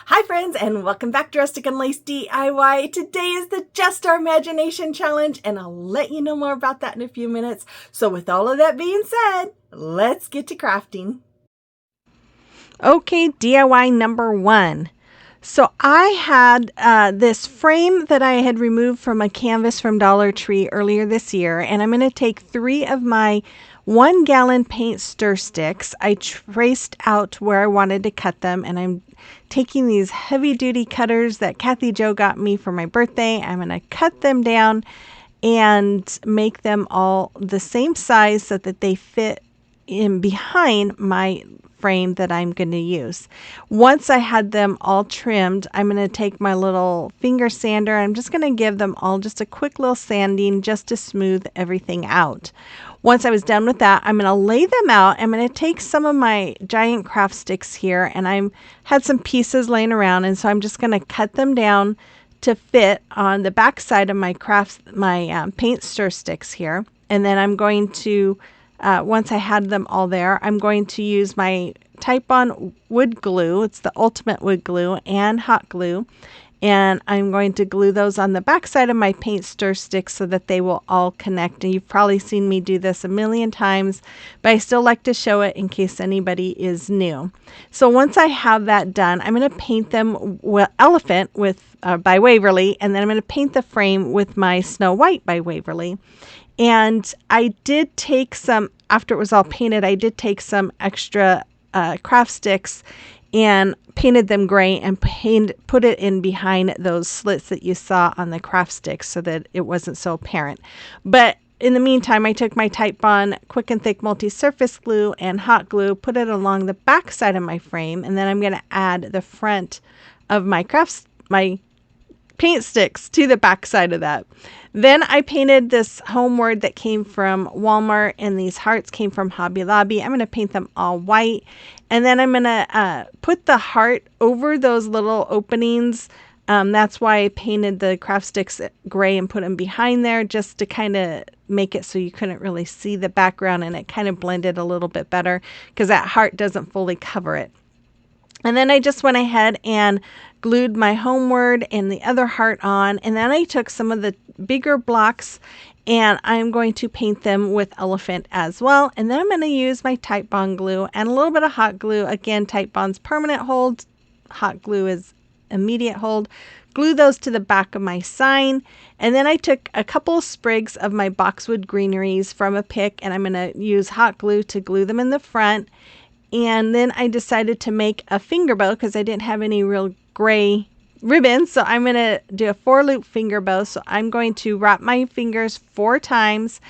Hi friends, and welcome back to Rustic and Lace DIY. Today is the Just Our Imagination Challenge, and I'll let you know more about that in a few minutes. So with all of that being said, let's get to crafting. Okay, DIY number 1. So I had this frame that I had removed from a canvas from Dollar Tree earlier this year, and I'm going to take 3 of my 1-gallon paint stir sticks. I traced out where I wanted to cut them, and I'm taking these heavy-duty cutters that Kathy Jo got me for my birthday. I'm going to cut them down and make them all the same size so that they fit in behind my frame that I'm going to use. Once I had them all trimmed, I'm going to take my little finger sander. I'm just going to give them all just a quick little sanding just to smooth everything out. Once I was done with that, I'm going to lay them out. I'm going to take some of my giant craft sticks here, and I had some pieces laying around, and so I'm just going to cut them down to fit on the back side of my paint stir sticks here. And then I'm going to once I had them all there, I'm going to use my Type-On wood glue. It's the ultimate wood glue and hot glue. And I'm going to glue those on the back side of my paint stir sticks so that they will all connect. And you've probably seen me do this a million times, but I still like to show it in case anybody is new. So once I have that done, I'm going to paint them with Elephant by Waverly, and then I'm going to paint the frame with my Snow White by Waverly. And I did take some, after it was all painted, I did take some extra craft sticks and painted them gray and put it in behind those slits that you saw on the craft sticks so that it wasn't so apparent. But in the meantime, I took my Type-On Quick and Thick Multi-Surface Glue and hot glue, put it along the back side of my frame, and then I'm going to add the front of my paint sticks to the back side of that. Then I painted this homeward that came from Walmart, and these hearts came from Hobby Lobby. I'm going to paint them all white, and then I'm going to put the heart over those little openings. That's why I painted the craft sticks gray and put them behind there, just to kind of make it so you couldn't really see the background, and it kind of blended a little bit better because that heart doesn't fully cover it. And then I just went ahead and glued my homeward and the other heart on. And then I took some of the bigger blocks and I'm going to paint them with Elephant as well. And then I'm going to use my Type-On glue and a little bit of hot glue. Again, Type-On's permanent hold. Hot glue is immediate hold. Glue those to the back of my sign. And then I took a couple of sprigs of my boxwood greeneries from a pick, and I'm going to use hot glue to glue them in the front. And then I decided to make a finger bow because I didn't have any real gray ribbons. So I'm going to do a 4-loop finger bow. So I'm going to wrap my fingers 4 times.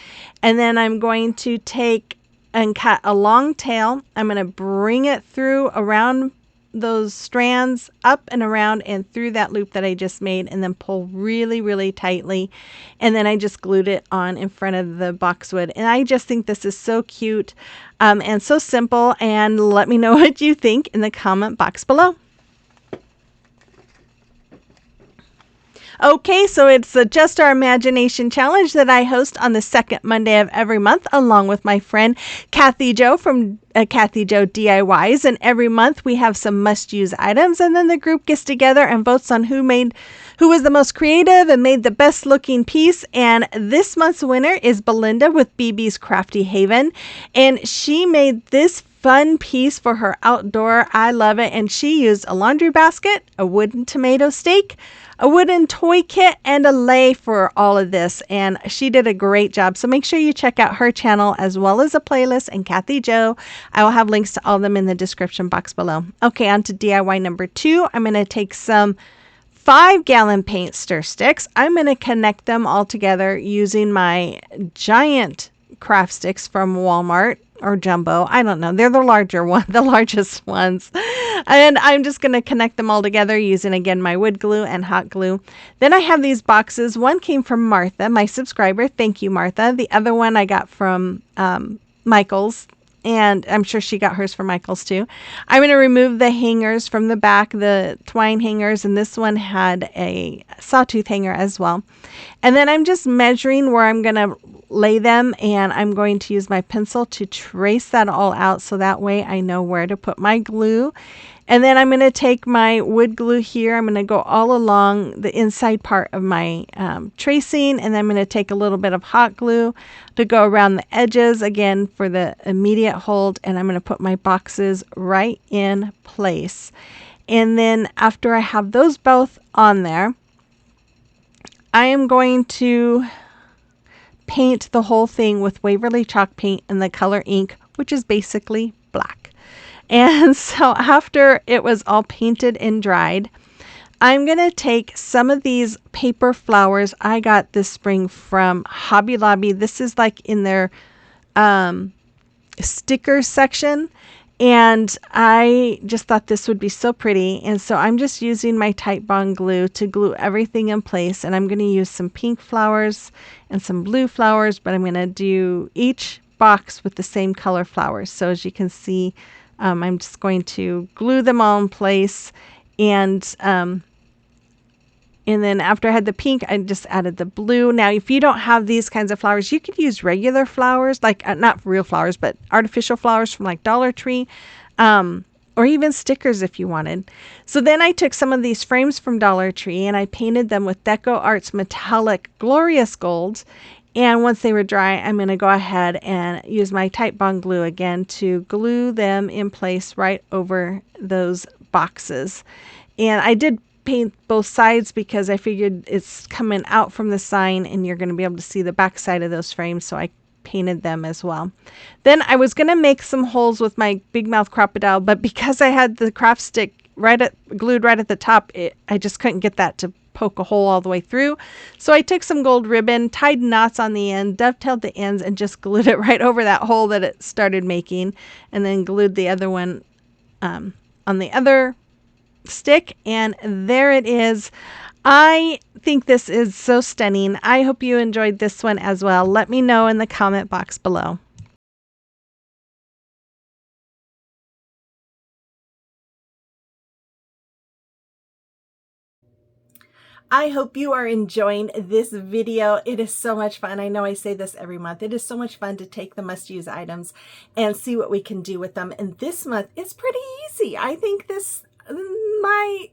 And then I'm going to take and cut a long tail. I'm going to bring it through around those strands, up and around and through that loop that I just made, and then pull really, really tightly. And then I just glued it on in front of the boxwood. And I just think this is so cute and so simple. And let me know what you think in the comment box below. Okay, so it's the Just Our Imagination Challenge that I host on the second Monday of every month, along with my friend Kathy Jo from Kathy Jo DIYs. And every month we have some must-use items, and then the group gets together and votes on who was the most creative and made the best looking piece. And this month's winner is Belinda with BB's Crafty Haven, and she made this fun piece for her outdoor. I love it. And she used a laundry basket, a wooden tomato stake, a wooden toy kit, and a lei for all of this. And she did a great job. So make sure you check out her channel as well as a playlist and Kathy Jo. I will have links to all of them in the description box below. Okay, on to DIY number 2. I'm going to take some 5-gallon paint stir sticks. I'm going to connect them all together using my giant craft sticks from Walmart or Jumbo. I don't know. They're the largest ones. And I'm just going to connect them all together using, again, my wood glue and hot glue. Then I have these boxes. One came from Martha, my subscriber. Thank you, Martha. The other one I got from Michael's, and I'm sure she got hers from Michael's too. I'm going to remove the hangers from the back, the twine hangers, and this one had a sawtooth hanger as well. And then I'm just measuring where I'm going to lay them, and I'm going to use my pencil to trace that all out so that way I know where to put my glue. And then I'm going to take my wood glue here. I'm going to go all along the inside part of my tracing, and then I'm going to take a little bit of hot glue to go around the edges again for the immediate hold, and I'm going to put my boxes right in place. And then after I have those both on there, I am going to paint the whole thing with Waverly chalk paint and the color ink, which is basically black. And so after it was all painted and dried, I'm going to take some of these paper flowers I got this spring from Hobby Lobby. This is like in their sticker section. And I just thought this would be so pretty. And so I'm just using my Titebond glue to glue everything in place. And I'm going to use some pink flowers and some blue flowers, but I'm going to do each box with the same color flowers. So as you can see, I'm just going to glue them all in place. And then after I had the pink, I just added the blue. Now, if you don't have these kinds of flowers, you could use regular flowers, like not real flowers, but artificial flowers from like Dollar Tree, or even stickers if you wanted. So then I took some of these frames from Dollar Tree and I painted them with Deco Arts Metallic Glorious Golds. And once they were dry, I'm going to go ahead and use my Titebond glue again to glue them in place right over those boxes. And I did paint both sides because I figured it's coming out from the sign and you're going to be able to see the back side of those frames, so I painted them as well. Then I was going to make some holes with my Big Mouth Crocodile, but because I had the craft stick glued right at the top, I just couldn't get that to poke a hole all the way through. So I took some gold ribbon, tied knots on the end, dovetailed the ends, and just glued it right over that hole that it started making, and then glued the other one on the other stick, and there it is. I think this is so stunning. I hope you enjoyed this one as well. Let me know in the comment box below. I hope you are enjoying this video. It is so much fun. I know I say this every month. It is so much fun to take the must-use items and see what we can do with them. And this month, it's pretty easy. I think this,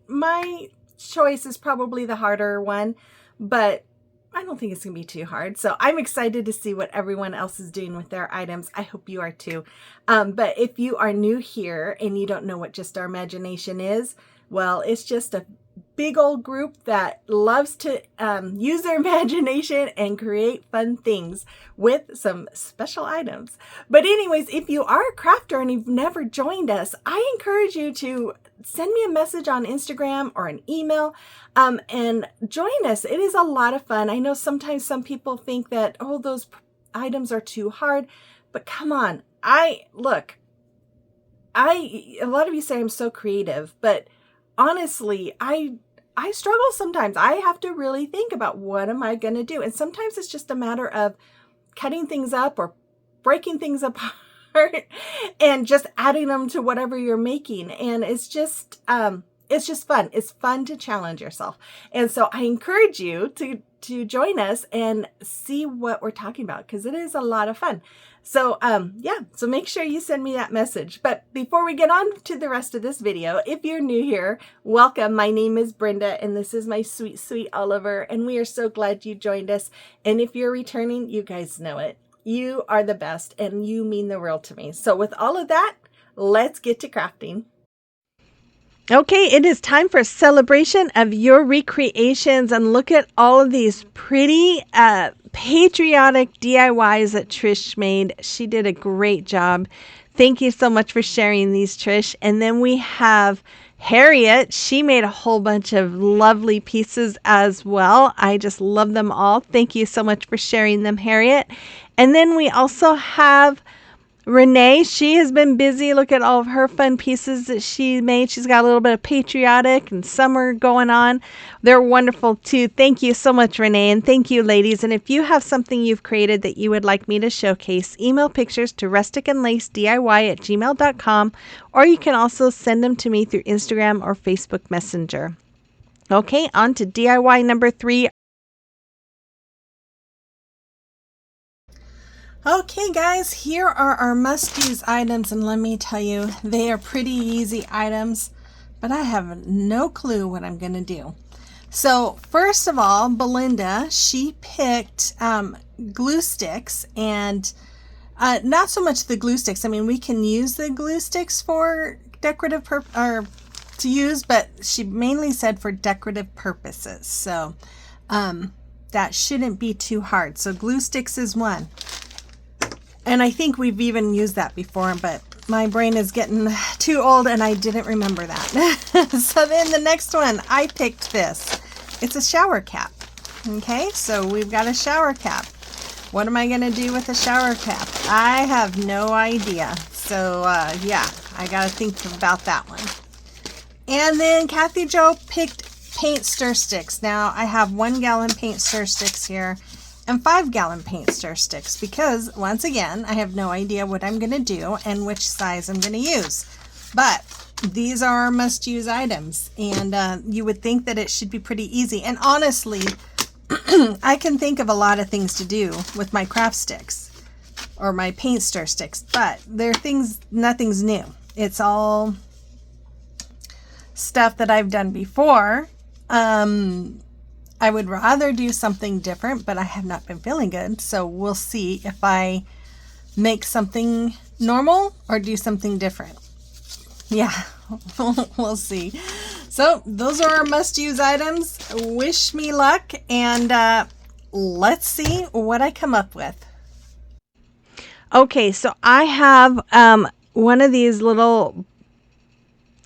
my choice is probably the harder one, but I don't think it's going to be too hard. So I'm excited to see what everyone else is doing with their items. I hope you are too. But if you are new here and you don't know what Just Our Imagination is, well, it's just a big old group that loves to use their imagination and create fun things with some special items. But anyways, if you are a crafter and you've never joined us, I encourage you to send me a message on Instagram or an email and join us. It is a lot of fun. I know sometimes some people think that, oh, those items are too hard, but come on. A lot of you say I'm so creative, but honestly, I struggle sometimes. I have to really think about what am I going to do. And sometimes it's just a matter of cutting things up or breaking things apart and just adding them to whatever you're making. And it's just fun. It's fun to challenge yourself. And so I encourage you to join us and see what we're talking about, because it is a lot of fun. So so make sure you send me that message. But before we get on to the rest of this video, if you're new here, welcome. My name is Brenda, and this is my sweet, sweet Oliver, and we are so glad you joined us. And if you're returning, you guys know it. You are the best, and you mean the world to me. So with all of that, let's get to crafting. Okay, it is time for a celebration of your recreations, and look at all of these pretty patriotic DIYs that Trish made. She did a great job. Thank you so much for sharing these, Trish. And then we have Harriet. She made a whole bunch of lovely pieces as well. I just love them all. Thank you so much for sharing them, Harriet. And then we also have Renee. She has been busy. Look at all of her fun pieces that she made. She's got a little bit of patriotic and summer going on. They're wonderful too. Thank you so much, Renee. And thank you, ladies. And if you have something you've created that you would like me to showcase, email pictures to rusticandlacediy@gmail.com, or you can also send them to me through Instagram or Facebook Messenger. Okay, on to DIY number 3. Okay guys, here are our must-use items, and let me tell you, they are pretty easy items, but I have no clue what I'm going to do. So first of all, Belinda, she picked glue sticks, and not so much the glue sticks. I mean, we can use the glue sticks for decorative or to use, but she mainly said for decorative purposes. So that shouldn't be too hard. So glue sticks is one. And I think we've even used that before, but my brain is getting too old and I didn't remember that. So then the next one, I picked this. It's a shower cap. Okay, so we've got a shower cap. What am I going to do with a shower cap? I have no idea. So yeah, I got to think about that one. And then Kathy Jo picked paint stir sticks. Now I have 1 gallon paint stir sticks here and 5 gallon paint stir sticks because, once again, I have no idea what I'm going to do and which size I'm going to use. But these are our must-use items, and you would think that it should be pretty easy. And honestly, I can think of a lot of things to do with my craft sticks or my paint stir sticks, but they're things, nothing's new. It's all stuff that I've done before. I would rather do something different, but I have not been feeling good. So we'll see if I make something normal or do something different. Yeah, we'll see. So those are our must-use items. Wish me luck, and let's see what I come up with. Okay, so I have one of these little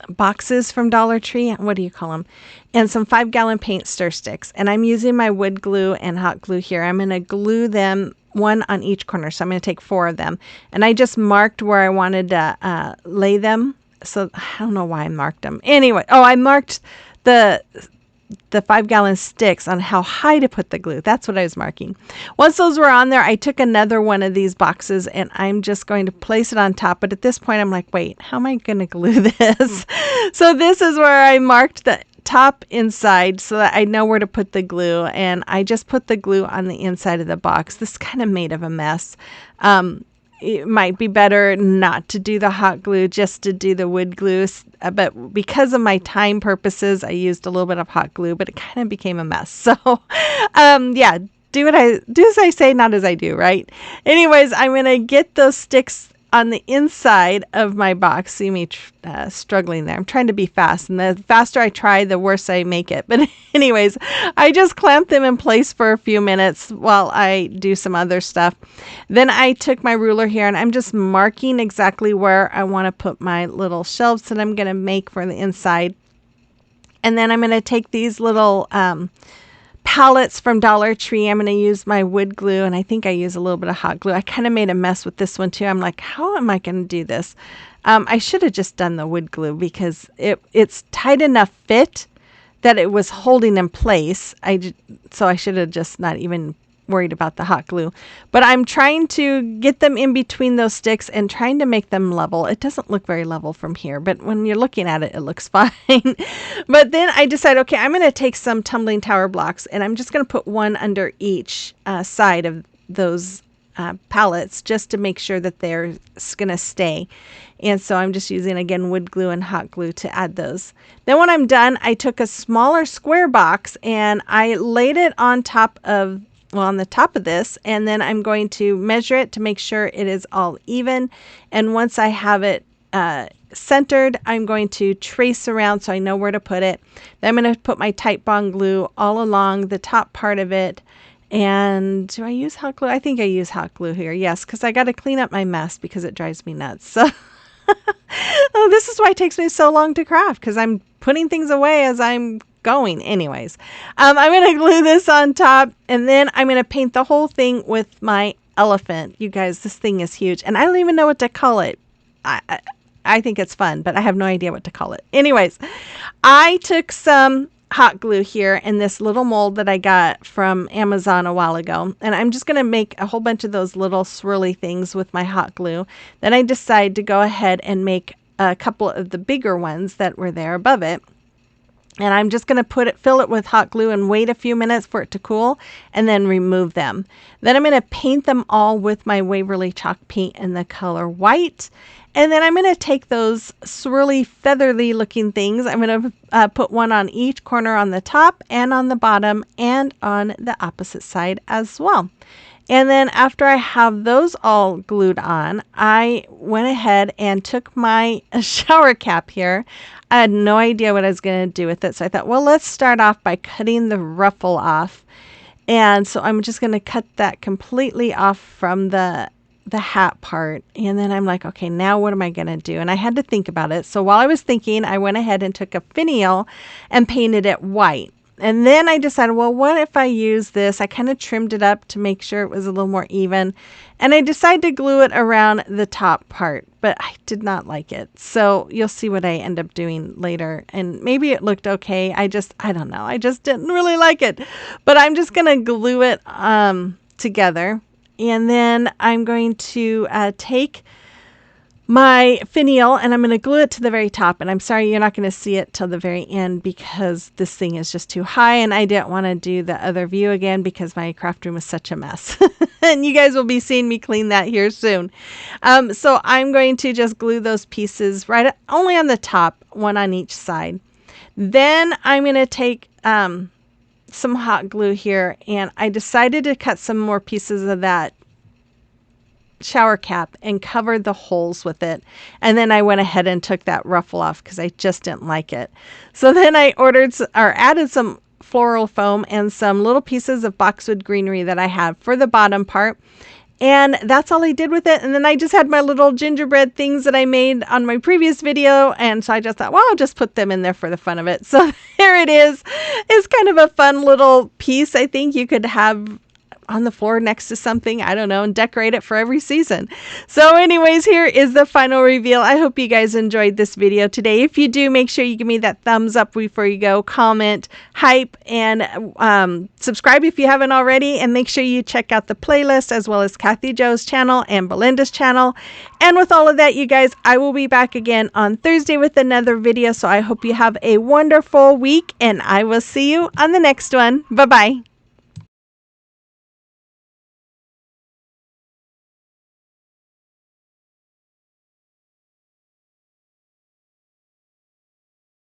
boxes from Dollar Tree. What do you call them? And some 5 gallon paint stir sticks. And I'm using my wood glue and hot glue here. I'm going to glue them one on each corner. So I'm going to take 4 of them. And I just marked where I wanted to lay them. So I don't know why I marked them. Anyway, I marked the 5 gallon sticks on how high to put the glue. That's what I was marking. Once those were on there, I took another one of these boxes and I'm just going to place it on top. But at this point, I'm like, wait, how am I going to glue this? So this is where I marked the top inside so that I know where to put the glue. And I just put the glue on the inside of the box. This kind of made of a mess. It might be better not to do the hot glue, just to do the wood glue. But because of my time purposes, I used a little bit of hot glue, but it kind of became a mess. So, yeah, do as I say, not as I do, right? Anyways, I'm going to get those sticks on the inside of my box. See me struggling there. I'm trying to be fast, and the faster I try, the worse I make it. But anyways, I just clamped them in place for a few minutes while I do some other stuff. Then I took my ruler here and I'm just marking exactly where I want to put my little shelves that I'm going to make for the inside. And then I'm going to take these little palettes from Dollar Tree. I'm going to use my wood glue, and I think I use a little bit of hot glue. I kind of made a mess with this one too. I'm like, how am I going to do this? I should have just done the wood glue because it's tight enough fit that it was holding in place. So I should have just not even worried about the hot glue. But I'm trying to get them in between those sticks and trying to make them level. It doesn't look very level from here, but when you're looking at it, it looks fine. But then I decided, okay, I'm going to take some tumbling tower blocks and I'm just going to put one under each side of those palettes just to make sure that they're going to stay. And so I'm just using, again, wood glue and hot glue to add those. Then when I'm done, I took a smaller square box and I laid it on the top of this, and then I'm going to measure it to make sure it is all even. And once I have it centered, I'm going to trace around so I know where to put it. Then I'm going to put my Tite Bond glue all along the top part of it. And do I use hot glue? I think I use hot glue here. Yes, because I got to clean up my mess because it drives me nuts. So this is why it takes me so long to craft, because I'm putting things away as I'm going. Anyways, I'm going to glue this on top, and then I'm going to paint the whole thing with my elephant. You guys, this thing is huge, and I don't even know what to call it. I think it's fun, but I have no idea what to call it. Anyways, I took some hot glue here in this little mold that I got from Amazon a while ago, and I'm just going to make a whole bunch of those little swirly things with my hot glue. Then I decided to go ahead and make a couple of the bigger ones that were there above it. And I'm just going to fill it with hot glue and wait a few minutes for it to cool and then remove them. Then I'm going to paint them all with my Waverly chalk paint in the color white. And then I'm going to take those swirly, feathery looking things. I'm going to put one on each corner on the top and on the bottom and on the opposite side as well. And then after I have those all glued on, I went ahead and took my shower cap here. I had no idea what I was going to do with it. So I thought, well, let's start off by cutting the ruffle off. And so I'm just going to cut that completely off from the hat part. And then I'm like, okay, now what am I going to do? And I had to think about it. So while I was thinking, I went ahead and took a finial and painted it white. And then I decided, well, what if I use this? I kind of trimmed it up to make sure it was a little more even. And I decided to glue it around the top part, but I did not like it. So you'll see what I end up doing later. And maybe it looked okay. I don't know. I just didn't really like it. But I'm just going to glue it together. And then I'm going to take my finial and I'm going to glue it to the very top. And I'm sorry, you're not going to see it till the very end because this thing is just too high. And I didn't want to do the other view again because my craft room is such a mess. And you guys will be seeing me clean that here soon. So I'm going to just glue those pieces only on the top, one on each side. Then I'm going to take some hot glue here, and I decided to cut some more pieces of that shower cap and covered the holes with it. And then I went ahead and took that ruffle off because I just didn't like it. So then I added some floral foam and some little pieces of boxwood greenery that I had for the bottom part. And that's all I did with it. And then I just had my little gingerbread things that I made on my previous video. And so I just thought, well, I'll just put them in there for the fun of it. So there it is. It's kind of a fun little piece. I think you could have on the floor next to something, I don't know, and decorate it for every season. So anyways, here is the final reveal. I hope you guys enjoyed this video today. If you do, make sure you give me that thumbs up before you go, comment, hype, and subscribe if you haven't already. And make sure you check out the playlist as well as Kathy Jo's channel and Belinda's channel. And with all of that, you guys, I will be back again on Thursday with another video. So I hope you have a wonderful week and I will see you on the next one. Bye-bye.